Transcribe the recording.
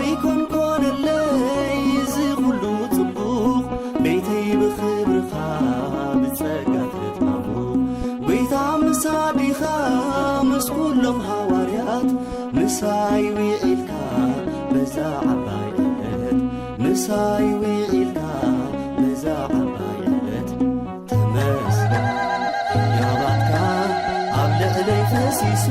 ዘይኮንኮነለይ ዝኹሉ ጽቡቕ ቤተይ ብኽብርኻ ብጸጋ ትጥማሙ ጐይታ ምሳዲኻ ምስ ኩሎም ሃዋርያት ምሳይ ውዒልካ በዛ ዓባይ ዕለት ምሳይ ውዒልካ በዛ ዓባይ ዕለት ተመስገን ያባትካ ኣብ ልዕለይ ፈሲሱ